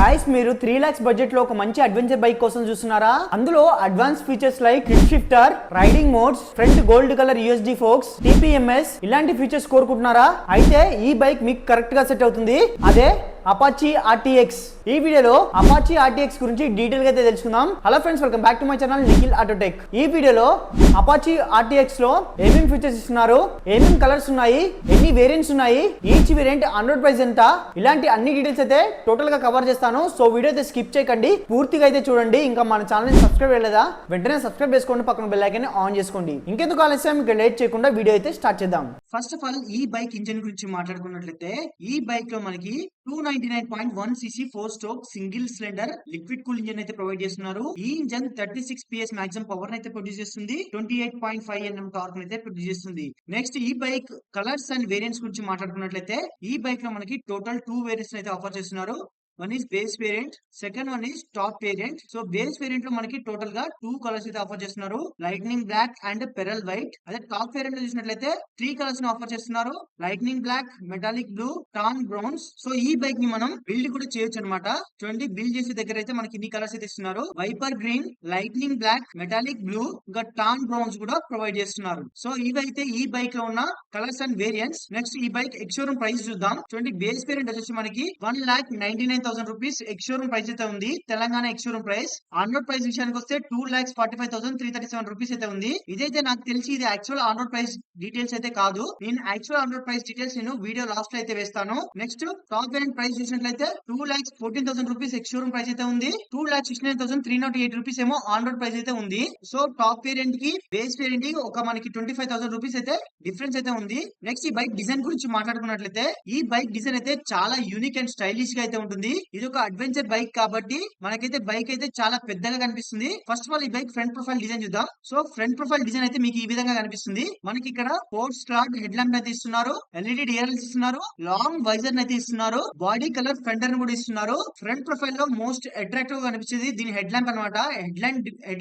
Guys మీరు 3 lakhs budget లో ఒక మంచి అడ్వెంచర్ బైక్ కోసం చూస్తున్నారా? అందులో advance features like kick shifter, riding modes, front gold colour USD folks, TPMS ఇలాంటి ఫీచర్స్ కోరుకుంటున్నారా? అయితే ఈ బైక్ మీకు కరెక్ట్ గా సెట్ అవుతుంది. అదే అపాచీ ఆర్టీఎక్స్. ఈ వీడియోలో అపాచీ ఆర్టీఎక్స్ గురించి డీటెయిల్ గా అయితే తెలుసుకుందాం. Hello friends, welcome back to my channel Nikhil autotech. ఈ వీడియోలో అపాచీ ఆర్టీఎక్స్ లో ఏమేమి ఫీచర్స్ ఇస్తున్నారు, ఏమేమి కలర్స్ ఉన్నాయి, ఎన్ని వేరియంట్స్ ఉన్నాయి, ఈచ్ వేరియంట్ ఆన్-రోడ్ ప్రైస్ ఎంత, ఇలాంటి అన్ని డీటెయిల్స్ అయితే టోటల్ గా కవర్ చేస్తాను. సో వీడియో అయితే స్కిప్ చేయకండి, పూర్తిగా అయితే చూడండి. ఇంకా మన ఛానల్ ని సబ్స్క్రైబ్ చేయలేదా వెంటనే సబ్స్క్రైబ్ చేసుకోండి, పక్కన బెల్ ఐకాన్ ఆన్ చేసుకోండి. ఇంకెందుకు ఆలస్యం, ఇంకా లేట్ చేయకుండా వీడియో అయితే స్టార్ట్ చేద్దాం. ఫస్ట్ ఆఫ్ ఆల్ ఈ బైక్ ఇంజిన్ గురించి మాట్లాడుకున్నట్లయితే ఈ బైక్ లో మనకి 299.1 cc 4 stroke single cylinder liquid cool engine అయితే ప్రొవైడ్ చేస్తున్నారు. ఈ ఇంజిన్ 36 PS మాక్సిమం పవర్ అయితే ప్రొడ్యూస్ చేస్తుంది. 28.5 Nm టార్క్ అయితే ప్రొడ్యూస్ చేస్తుంది. నెక్స్ట్ ఈ బైక్ కలర్స్ అండ్ వేరియంట్స్ గురించి మాట్లాడుకున్నట్లయితే ఈ బైక్ లో మనకి టోటల్ 2 వేరియంట్స్ అయితే ఆఫర్ చేస్తున్నారు. One is base variant, second one is top variant. So base variant లో మనకి టోటల్ గా 2 కలర్స్ అయితే ఆఫర్ చేస్తున్నారు, lightning black and pearl white. అదే టాప్ వేరియంట్ లో చూసినట్లయితే 3 కలర్స్ ని ఆఫర్ చేస్తున్నారు, lightning black, metallic blue, tan browns. So ఈ బైక్ ని మనం బిల్డ్ కూడా చేయొచ్చు అనమాట. చూడండి, బిల్డ్ చేసే దగ్గర అయితే మనకి ఇన్ని కలర్స్ అయితే ఇస్తున్నారు, viper green, lightning black, metallic blue, ఇంకా టాన్ బ్రౌన్స్ కూడా ప్రొవైడ్ చేస్తున్నారు. సో ఇవైతే ఈ బైక్ లో ఉన్న కలర్స్ అండ్ వేరియంట్స్. నెక్స్ట్ ఈ బైక్ ఎక్స్-షోరూమ్ ప్రైస్ చూద్దాం. చూడండి, బేస్ వేరియంట్ వచ్చేసి మనకి 1,99,000 రూపీస్ ఎక్స్-షోరూమ్ ప్రైస్ అయితే ఉంది. Telangana X-showroom price. On-road price విషయానికి వస్తే 2,45,337 రూపీస్ అయితే ఉంది. ఇదైతే నాకు తెలిసి ఇది యాక్చువల్ ఆన్-రోడ్ ప్రైస్ డీటెయిల్స్ అయితే కాదు. నేను యాక్చువల్ ఆన్-రోడ్ ప్రైస్ డీటెయిల్స్ నేను వీడియో లాస్ట్ లో అయితే వేస్తాను. నెక్స్ట్ టాప్ వేరియంట్ ప్రైస్ చూసినట్లయితే 2,14,000 రూపీస్ ఎక్స్-షోరూమ్ ప్రైస్ అయితే ఉంది. 2,69,308 రూపీస్ ఏమో ఆన్-రోడ్ ప్రైస్ అయితే ఉంది. సో టాప్ వేరియంట్ కి బేస్ వేరియంట్ కి ఒక మనకి 25,000 రూపీస్ అయితే డిఫరెన్స్ అయితే ఉంది. నెక్స్ట్ ఈ బైక్ డిజైన్ గురించి మాట్లాడుకున్నట్లయితే ఈ బైక్ డిజైన్ అయితే చాలా యూనిక్ అండ్ స్టైలిష్ గా అయితే ఉంటుంది. ఇది ఒక అడ్వెంచర్ బైక్ కాబట్టి మనకైతే బైక్ అయితే చాలా పెద్దగా కనిపిస్తుంది. ఫస్ట్ ఆఫ్ ఆల్ ఈ బైక్ ఫ్రంట్ ప్రొఫైల్ డిజైన్ చూద్దాం. సో ఫ్రంట్ ప్రొఫైల్ డిజైన్ అయితే మీకు ఈ విధంగా కనిపిస్తుంది. మనకి ఇక్కడ 4 స్లాట్ హెడ్ ల్యాంప్ అయితే ఇస్తున్నారు, ఎల్ఈడి డిఆర్ఎల్స్ ఇస్తున్నారు, లాంగ్ వైజర్ అయితే ఇస్తున్నారు, బాడీ కలర్ ఫెండర్ కూడా ఇస్తున్నారు. ఫ్రంట్ ప్రొఫైల్ లో మోస్ట్ అట్రాక్టివ్ గా కనిపించేది దీని హెడ్ ల్యాంప్ అనమాట. హెడ్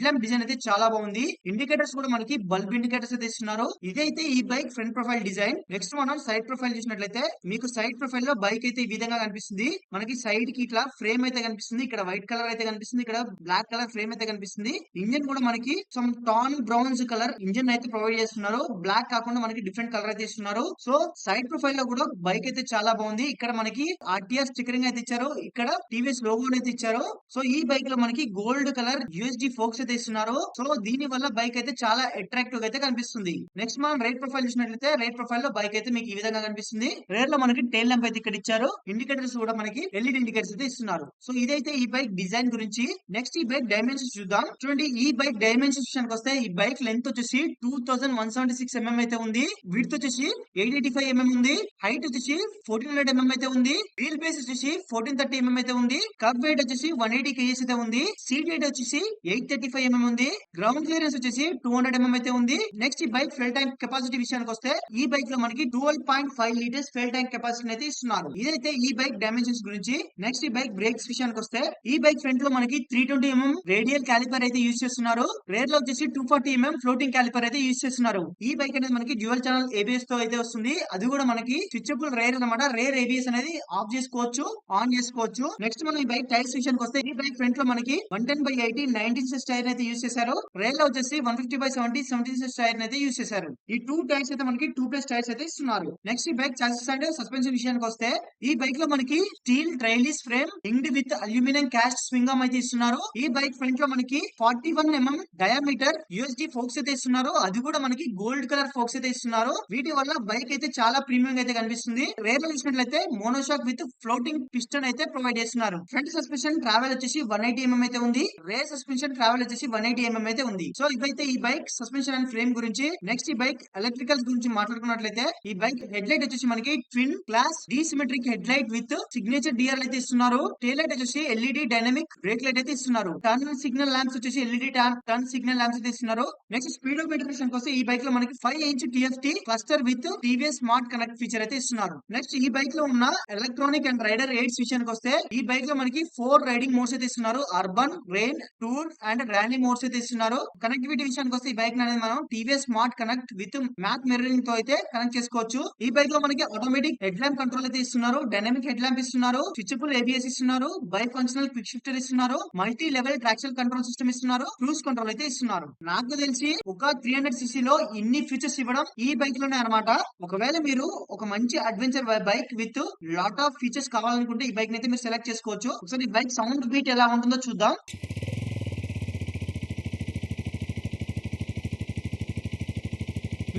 ల్యాంప్ డిజైన్ అయితే చాలా బాగుంది. ఇండికేటర్స్ కూడా మనకి బల్బ్ ఇండికేటర్స్ అయితే ఇస్తున్నారు. ఇదైతే ఈ bike front profile design. Next మనం సైడ్ ప్రొఫైల్ చూసినట్లయితే మీకు సైడ్ ప్రొఫైల్ లో బైక్ అయితే ఈ విధంగా కనిపిస్తుంది. మనకి సైడ్ కి ఇట్లా ఫ్రేమ్ అయితే కనిపిస్తుంది, ఇక్కడ వైట్ కలర్ అయితే కనిపిస్తుంది, ఇక్కడ బ్లాక్ కలర్ ఫ్రేమ్ అయితే కనిపిస్తుంది. ఇంజిన్ కూడా మనకి some tan browns colour engine అయితే ప్రొవైడ్ చేస్తున్నారు. బ్లాక్ కాకుండా మనకి డిఫరెంట్ కలర్ అయితే ఇస్తున్నారు. సో సైడ్ ప్రొఫైల్ లో కూడా బైక్ అయితే చాలా బాగుంది. ఇక్కడ మనకి ఆర్టీఆర్ స్టిక్కరింగ్ అయితే ఇచ్చారు, ఇక్కడ టీవీఎస్ లోగో అయితే ఇచ్చారు. సో ఈ బైక్ లో మనకి గోల్డ్ కలర్ యూఎస్డి ఫోక్స్ అయితే ఇస్తున్నారు. సో దీని వల్ల బైక్ అయితే చాలా అట్రాక్టివ్ అయితే కనిపిస్తుంది. నెక్స్ట్ మనం రైట్ ప్రొఫైల్ చూసినట్లయితే రైట్ ప్రొఫైల్ లో బైక్ అయితే మీకు ఈ విధంగా కనిపిస్తుంది. రేర్ లో మనకి టైల్ ల్యాంప్ అయితే ఇక్కడ ఇచ్చారు, ఇండికేటర్స్ కూడా మనకి ఎల్ఈడి ఇండికేటర్స్ అయితే ఇస్తున్నారు. సో ఇదైతే ఈ బైక్ డిజైన్ గురించి. నెక్స్ట్ ఈ బైక్ డైమెన్షన్స్ చూద్దాం. చూడండి, ఈ బైక్ డైమెన్షన్స్ విషయానికి వస్తే ఈ బైక్ లెంత్ వచ్చేసి 2,176 mm అయితే ఉంది, విడ్త్ వచ్చేసి 885 mm ఉంది, హైట్ వచ్చేసి 1,400 mm అయితే ఉంది, వీల్ బేస్ వచ్చేసి 1,430 mm అయితే ఉంది, కప్ వెయిట్ వచ్చేసి 180 kgs అయితే ఉంది, సీట్ వెయిట్ వచ్చేసి 835 mm ఉంది, గ్రౌండ్ క్లియరెన్స్ వచ్చేసి 200 mm అయితే ఉంది. నెక్స్ట్ ఈ బైక్ ఫెల్ ట్యాంక్ కెపాసిటీ విషయానికి వస్తే ఈ బైక్ లో మనకి 12.5 లీటర్స్ ఫెల్ ట్యాంక్ కెపాసిటీ అయితే ఇస్తున్నారు. ఇదైతే ఈ బైక్ డైమెన్షన్స్ గురించి. నెక్స్ట్ ఈ బైక్ బ్రేక్స్ విషయానికి వస్తే ఈ బైక్ ఫ్రంట్ లో మనకి 320 mm రేడియల్ క్యాలిపర్ అయితే యూజ్ చేస్తున్నారు. రేర్ లో వచ్చేసి 240 mm ఫ్లోటింగ్ క్యాలిపర్ అయితే యూజ్ చేస్తున్నారు. ఈ బైక్ అనేది మనకి డ్యూయల్ ఛానల్ ఏబిఎస్ తో అయితే వస్తుంది. అది కూడా మనకి స్విచబుల్ రేర్ అనమాట. రేర్ ఏబిఎస్ అనేది ఆఫ్ చేసుకోవచ్చు, ఆన్ చేసుకోవచ్చు. నెక్స్ట్ మనం ఈ బైక్ టైర్స్ విషయానికి వస్తే ఈ బైక్ ఫ్రంట్ లో మనకి 110/80 19" టైర్ అయితే యూజ్ చేశారు. రేర్ లో వచ్చేసి 150/70 17" టైర్ అయితే యూజ్ చేశారు. ఈ 2 టైర్స్ అయితే మనకి 2+ టైర్స్ అయితే ఇస్తున్నారు. నెక్స్ట్ ఈ బైక్ చాసిస్ అండ్ సస్పెన్షన్ విషయానికి వస్తే ఈ బైక్ లో మనకి స్టీల్ ట్రైలిస్ ఫ్రేమ్ ఇంగ్డ్ with aluminium cast swing arm అయితే ఇస్తున్నారు. ఈ బైక్ ఫ్రంట్ లో మనకి 41 mm డయామీటర్ యూఎస్డి ఫోక్స్ అయితే ఇస్తున్నారు, అది కూడా మనకి గోల్డ్ కలర్ ఫోక్స్ అయితే ఇస్తున్నారు. వీటి వల్ల బైక్ అయితే చాలా ప్రీమియం అయితే కనిపిస్తుంది. రేర్ లో చూసినట్లయితే మోనోషాక్ విత్ ఫ్లోటింగ్ పిస్టన్ అయితే ప్రొవైడ్ చేస్తున్నారు. ఫ్రంట్ సస్పెన్షన్ ట్రావెల్ వచ్చేసి 180 mm అయితే ఉంది, రేర్ సస్పెన్షన్ ట్రావెల్ వచ్చేసి 180 mm అయితే ఉంది. సో ఇవైతే ఈ బైక్ సస్పెన్షన్ అండ్ ఫ్రేమ్ గురించి. నెక్స్ట్ ఈ బైక్ ఎలక్ట్రికల్స్ గురించి మాట్లాడుకున్నట్లయితే ఈ బైక్ హెడ్ లైట్ వచ్చేసి మనకి twin glass dissymmetric headlight with signature DR అయితే ఇస్తున్నారు. టైల్ లైట్ వచ్చేసి ఎల్ఈడి డైనమిక్ బ్రేక్ లైట్ అయితే ఇస్తున్నారు. టర్న్ సిగ్నల్ ల్యాంప్స్ వచ్చేసి ఎల్ఈడి టర్న్ సిగ్నల్ ల్యాంప్స్ అయితే ఇస్తున్నారు. నెక్స్ట్ స్పీడ్ ఆఫ్ ఇంటర్ఫేషన్ కోసం ఈ బైక్ లో మనకి 5" TFT cluster with TVS smart connect feature అయితే ఇస్తున్నారు. నెక్స్ట్ ఈ బైక్ లో ఉన్న ఎలక్ట్రానిక్ అండ్ రైడర్ ఎయిడ్స్ విషయానికి వస్తే ఈ బైక్ లో మనకి 4 రైడింగ్ మోడ్స్ అయితే ఇస్తున్నారు, urban, rain, tour and rally modes అయితే ఇస్తున్నారు. కనెక్టివిటీ విషయానికి వస్తే ఈ బైక్ అనేది మనం TVS smart connect with map mirroring తో అయితే కనెక్ట్ చేసుకోవచ్చు. ఈ బైక్ లో మనకి ఆటోమేటిక్ హెడ్ ల్యాంప్ కంట్రోల్ అయితే ఇస్తున్నారు, డైనమిక్ హెడ్ ల్యాంప్ ఇస్తున్నారు, స్విచబుల్ స్విచబుల్ ఏబిఎస్ ఇస్తున్నారు, బై ఫంక్షనల్ క్విక్ షిఫ్టర్ ఇస్తున్నారు, multi level traction control system ఇస్తున్నారు, క్రూజ్ కంట్రోల్ అయితే ఇస్తున్నారు. నాకు తెలిసి ఒక 300cc లో ఇన్ని ఫీచర్స్ ఇవ్వడం ఈ బైక్ లోనే అనమాట. ఒకవేళ మీరు ఒక మంచి adventure bike with lot of features కావాలనుకుంటే ఈ బైక్ అయితే మీరు సెలెక్ట్ చేసుకోవచ్చు. ఒకసారి ఈ బైక్ సౌండ్ బీట్ ఎలా ఉంటుందో చూద్దాం.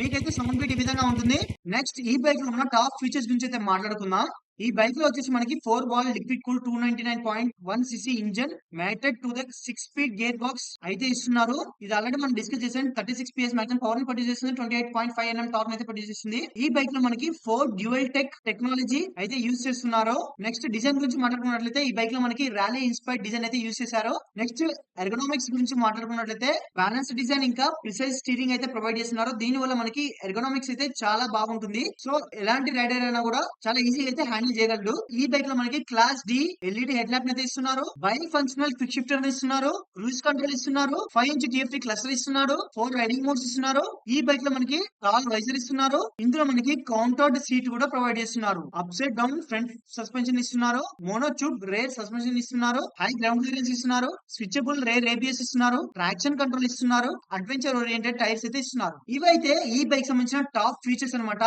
మీకైతే సౌండ్ బీట్ ఈ విధంగా ఉంటుంది. నెక్స్ట్ ఈ బైక్ లో ఉన్న టాప్ ఫీచర్స్ గురించి అయితే మాట్లాడుకుందాం. ఈ బైక్ లో వచ్చేసి మనకి 4 valve liquid cool 299.1cc engine mated to the 6 speed gearbox అయితే ఇస్తున్నారు. ఇది ఆల్రెడీ మనం డిస్కస్ చేసాం. 36 PS మాక్సిమం పవర్ ని ప్రొడ్యూస్ చేస్తుంది, 28.5 Nm టార్క్ అయితే ప్రొడ్యూస్ చేస్తుంది. ఈ బైక్ లో మనకి 4 డ్యూయల్ టెక్ టెక్నాలజీ అయితే యూస్ చేస్తున్నారు. నెక్స్ట్ డిజైన్ గురించి మాట్లాడుకున్నట్లయితే ఈ బైక్ లో మనకి ర్యాలీ ఇన్స్పైర్డ్ డిజైన్ అయితే యూస్ చేశారు. నెక్స్ట్ ఎర్గోనామిక్స్ గురించి మాట్లాడుకున్నట్లయితే బ్యాలెన్స్ డిజైన్ ఇంకా ప్రిసైజ్ స్టీరింగ్ అయితే ప్రొవైడ్ చేస్తున్నారు. దీని వల్ల మనకి ఎర్గోనామిక్స్ అయితే చాలా బాగుంటుంది. సో ఎలాంటి రైడర్ అయినా కూడా చాలా ఈజీగా అయితే హ్యాండిల్ చేయగలడు. ఈ బైక్ లో మనకి class D LED head lamp అయితే ఇస్తున్నారు, బై ఫంక్షనల్ క్విక్ షిఫ్టర్ ఇస్తున్నారు, క్రూజ్ కంట్రోల్ ఇస్తున్నారు, 5" TFT క్లస్టర్ ఇస్తున్నారు, 4 రైడింగ్ మోడ్స్ ఇస్తున్నారు. ఈ బైక్ లో మనకి టాల్ వైజర్ ఇస్తున్నారు. ఇందులో మనకి కౌంటర్డ్ సీట్ కూడా ప్రొవైడ్ చేస్తున్నారు. Up side down front suspension ఇస్తున్నారు, మోనో ట్యూబ్ రేర్ సస్పెన్షన్ ఇస్తున్నారు, హై గ్రౌండ్ క్లియరెన్స్ ఇస్తున్నారు, స్విచబుల్ రేర్ ఏబిఎస్ ఇస్తున్నారు, ట్రాక్షన్ కంట్రోల్ ఇస్తున్నారు, అడ్వెంచర్ ఓరియంటెడ్ టైర్స్ అయితే ఇస్తున్నారు. ఇవైతే ఈ బైక్ సంబంధించిన టాప్ ఫీచర్స్ అనమాట.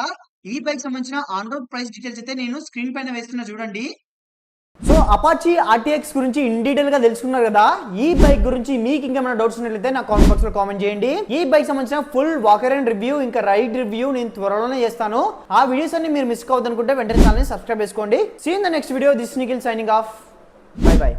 ఈ బైక్ సంబంధించిన ఆన్ రోడ్ ప్రైస్ డీటెయిల్స్ అయితే నేను స్క్రీన్ పైన వేస్తున్నా చూడండి. సో అపాచీ RTX గురించి ఇన్ డీటెయిల్ గా తెలుసుకున్నారు కదా. ఈ బైక్ గురించి మీకు ఇంకేమైనా డౌట్స్ ఉన్నట్లయితే నా కామెంట్ బాక్స్ లో కామెంట్ చేయండి. ఈ బైక్ సంబంధించిన ఫుల్ వాకర్ అండ్ రివ్యూ ఇంకా రైడ్ రివ్యూ నేను త్వరలోనే చేస్తాను. ఆ వీడియోస్ అన్ని మీరు మిస్ కావద్దనుకుంటే వెంటనే ఛానల్ ని సబ్స్క్రైబ్ చేసుకోండి. See in the next video. This Nikhil signing off. Bye by.